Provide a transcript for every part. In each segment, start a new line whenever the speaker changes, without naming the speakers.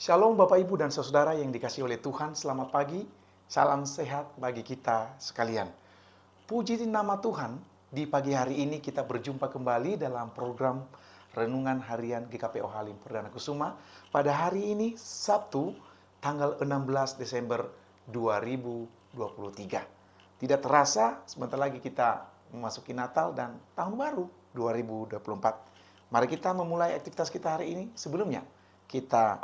Shalom Bapak Ibu dan Saudara yang dikasihi oleh Tuhan, selamat pagi, salam sehat bagi kita sekalian. Puji nama Tuhan, di pagi hari ini kita berjumpa kembali dalam program Renungan Harian GKPO Halim Perdana Kusuma pada hari ini Sabtu tanggal 16 Desember 2023. Tidak terasa sebentar lagi kita memasuki Natal dan Tahun Baru 2024. Mari kita memulai aktivitas kita hari ini. Sebelumnya kita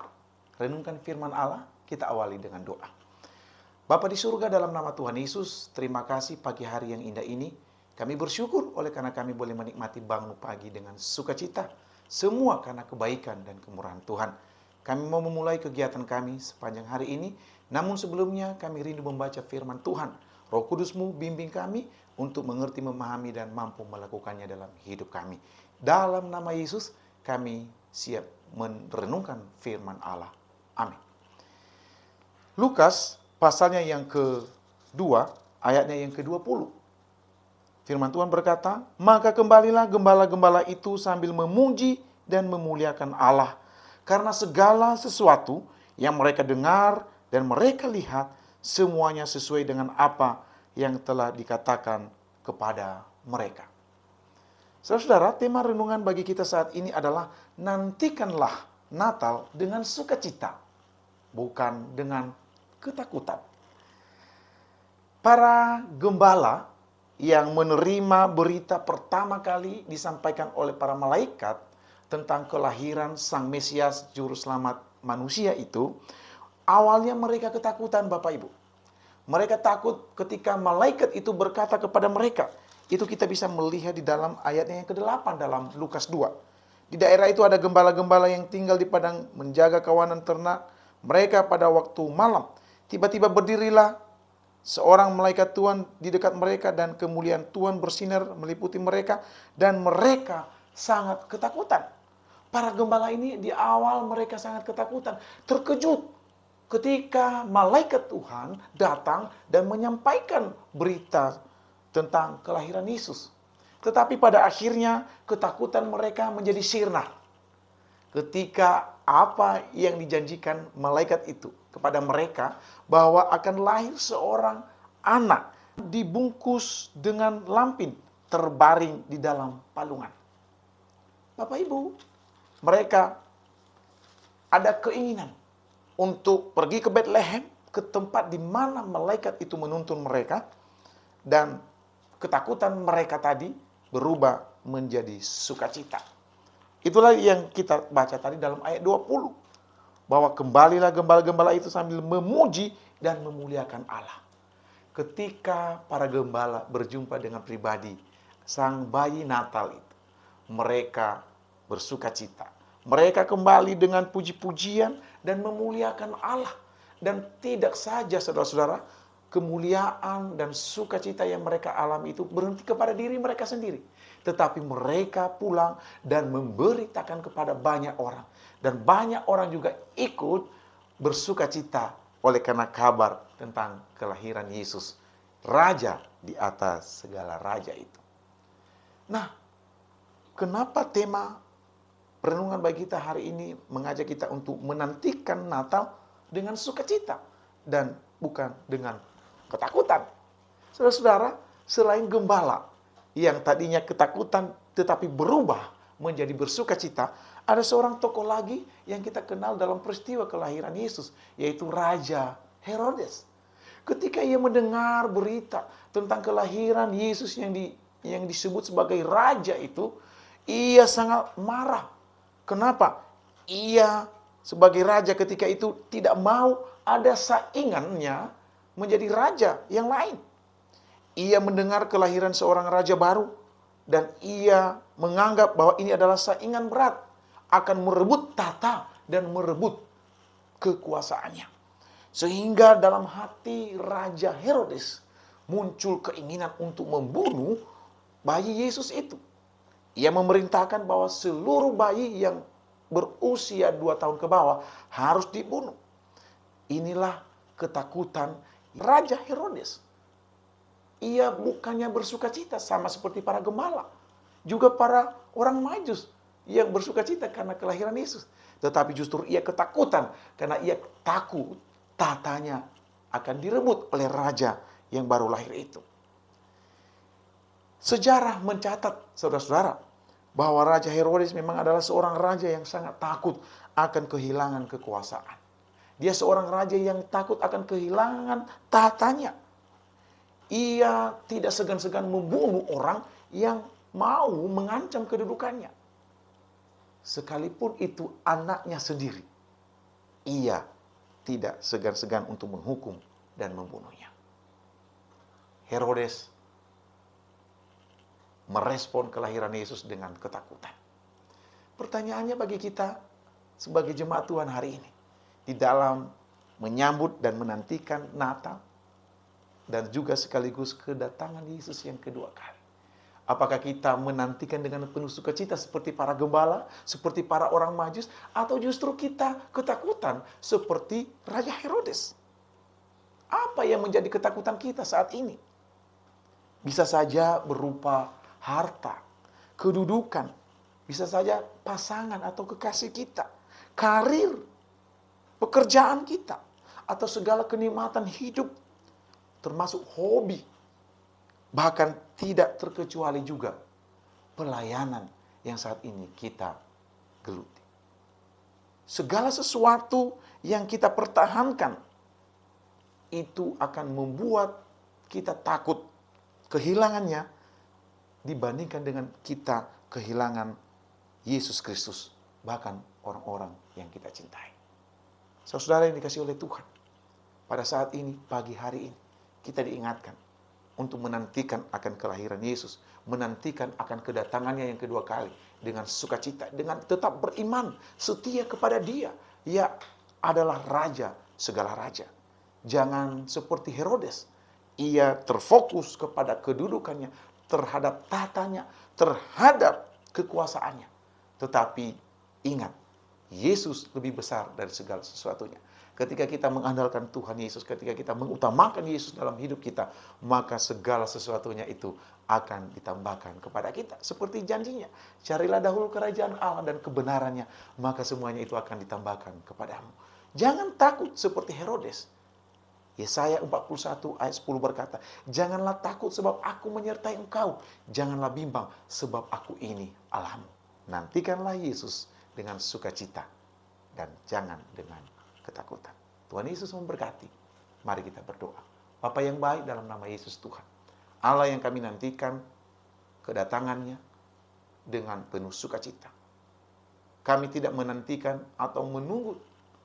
renungkan firman Allah, kita awali dengan doa. Bapa di surga, dalam nama Tuhan Yesus, terima kasih pagi hari yang indah ini. Kami bersyukur oleh karena kami boleh menikmati bangun pagi dengan sukacita. Semua karena kebaikan dan kemurahan Tuhan. Kami mau memulai kegiatan kami sepanjang hari ini. Namun sebelumnya kami rindu membaca firman Tuhan. Roh Kudus-Mu bimbing kami untuk mengerti, memahami, dan mampu melakukannya dalam hidup kami. Dalam nama Yesus, kami siap merenungkan firman Allah. Amin. Lukas pasalnya yang kedua, ayatnya yang ke-20. Firman Tuhan berkata, "Maka kembalilah gembala-gembala itu sambil memuji dan memuliakan Allah, karena segala sesuatu yang mereka dengar dan mereka lihat, semuanya sesuai dengan apa yang telah dikatakan kepada mereka." Saudara-saudara, tema renungan bagi kita saat ini adalah nantikanlah Natal dengan sukacita, bukan dengan ketakutan. Para gembala yang menerima berita pertama kali disampaikan oleh para malaikat tentang kelahiran Sang Mesias Juru Selamat manusia itu, awalnya mereka ketakutan Bapak Ibu. Mereka takut ketika malaikat itu berkata kepada mereka. Itu kita bisa melihat di dalam ayatnya yang ke-8 dalam Lukas 2. Di daerah itu ada gembala-gembala yang tinggal di padang menjaga kawanan ternak mereka pada waktu malam. Tiba-tiba berdirilah seorang malaikat Tuhan di dekat mereka dan kemuliaan Tuhan bersinar meliputi mereka dan mereka sangat ketakutan. Para gembala ini di awal mereka sangat ketakutan, terkejut ketika malaikat Tuhan datang dan menyampaikan berita tentang kelahiran Yesus. Tetapi pada akhirnya ketakutan mereka menjadi sirna ketika apa yang dijanjikan malaikat itu kepada mereka bahwa akan lahir seorang anak dibungkus dengan lampin terbaring di dalam palungan. Bapak Ibu, mereka ada keinginan untuk pergi ke Bethlehem, ke tempat di mana malaikat itu menuntun mereka, dan ketakutan mereka tadi berubah menjadi sukacita. Itulah yang kita baca tadi dalam ayat 20. Bahwa kembalilah gembala-gembala itu sambil memuji dan memuliakan Allah. Ketika para gembala berjumpa dengan pribadi sang bayi Natal itu, mereka bersukacita. Mereka kembali dengan puji-pujian dan memuliakan Allah. Dan tidak saja saudara-saudara, kemuliaan dan sukacita yang mereka alami itu berhenti kepada diri mereka sendiri. Tetapi mereka pulang dan memberitakan kepada banyak orang. Dan banyak orang juga ikut bersukacita oleh karena kabar tentang kelahiran Yesus, Raja di atas segala raja itu. Nah, kenapa tema renungan bagi kita hari ini mengajak kita untuk menantikan Natal dengan sukacita dan bukan dengan ketakutan? Saudara-saudara, selain gembala yang tadinya ketakutan tetapi berubah menjadi bersukacita, ada seorang tokoh lagi yang kita kenal dalam peristiwa kelahiran Yesus, yaitu Raja Herodes. Ketika ia mendengar berita tentang kelahiran Yesus yang disebut sebagai raja itu, ia sangat marah. Kenapa? Ia sebagai raja ketika itu tidak mau ada saingannya menjadi raja yang lain. Ia mendengar kelahiran seorang raja baru dan ia menganggap bahwa ini adalah saingan berat, akan merebut tata dan merebut kekuasaannya. Sehingga dalam hati Raja Herodes muncul keinginan untuk membunuh bayi Yesus itu. Ia memerintahkan bahwa seluruh bayi yang berusia 2 tahun ke bawah harus dibunuh. Inilah ketakutan Raja Herodes. Ia bukannya bersukacita sama seperti para gembala, juga para orang Majus yang bersukacita karena kelahiran Yesus. tetapi justru ia ketakutan karena ia takut tatanya akan direbut oleh raja yang baru lahir itu. Sejarah mencatat, saudara-saudara, bahwa Raja Herodes memang adalah seorang raja yang sangat takut akan kehilangan kekuasaan. Dia seorang raja yang takut akan kehilangan tatanya. Ia tidak segan-segan membunuh orang yang mau mengancam kedudukannya. Sekalipun itu anaknya sendiri, ia tidak segan-segan untuk menghukum dan membunuhnya. Herodes merespon kelahiran Yesus dengan ketakutan. Pertanyaannya bagi kita sebagai jemaat Tuhan hari ini, di dalam menyambut dan menantikan Natal, dan juga sekaligus kedatangan Yesus yang kedua kali. Apakah kita menantikan dengan penuh sukacita seperti para gembala, seperti para orang Majus, atau justru kita ketakutan seperti Raja Herodes? Apa yang menjadi ketakutan kita saat ini? Bisa saja berupa harta, kedudukan, bisa saja pasangan atau kekasih kita, karir, pekerjaan kita, atau segala kenikmatan hidup, termasuk hobi. Bahkan tidak terkecuali juga pelayanan yang saat ini kita geluti. Segala sesuatu yang kita pertahankan itu akan membuat kita takut kehilangannya dibandingkan dengan kita kehilangan Yesus Kristus, bahkan orang-orang yang kita cintai. Saudara yang dikasihi oleh Tuhan, pada saat ini, pagi hari ini, kita diingatkan untuk menantikan akan kelahiran Yesus, menantikan akan kedatangannya yang kedua kali dengan sukacita, dengan tetap beriman, setia kepada Dia. Ia adalah Raja segala raja. Jangan seperti Herodes, ia terfokus kepada kedudukannya, terhadap tatanya, terhadap kekuasaannya. Tetapi ingat, Yesus lebih besar dari segala sesuatunya. Ketika kita mengandalkan Tuhan Yesus, ketika kita mengutamakan Yesus dalam hidup kita, maka segala sesuatunya itu akan ditambahkan kepada kita. Seperti janjinya, carilah dahulu kerajaan Allah dan kebenarannya, maka semuanya itu akan ditambahkan kepadamu. Jangan takut seperti Herodes. Yesaya 41 ayat 10 berkata, janganlah takut sebab aku menyertai engkau. Janganlah bimbang sebab aku ini Allahmu. Nantikanlah Yesus dengan sukacita dan jangan dengan ketakutan. Tuhan Yesus memberkati. Mari kita berdoa. Bapa yang baik, dalam nama Yesus Tuhan, Allah yang kami nantikan kedatangannya dengan penuh sukacita. Kami tidak menantikan atau menunggu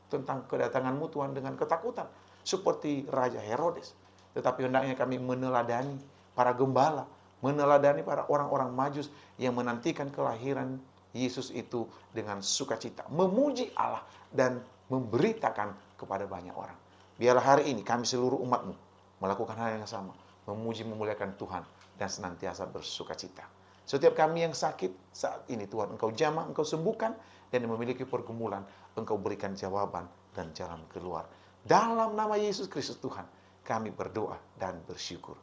tentang kedatangan-Mu Tuhan dengan ketakutan seperti Raja Herodes. Tetapi hendaknya kami meneladani para gembala, meneladani para orang-orang Majus yang menantikan kelahiran Yesus itu dengan sukacita, memuji Allah dan memberitakan kepada banyak orang. Biarlah hari ini kami seluruh umat-Mu melakukan hal yang sama, memuji memuliakan Tuhan dan senantiasa bersukacita. Setiap kami yang sakit saat ini Tuhan, Engkau jamah, Engkau sembuhkan, dan memiliki pergumulan, Engkau berikan jawaban dan jalan keluar. Dalam nama Yesus Kristus Tuhan, kami berdoa dan bersyukur.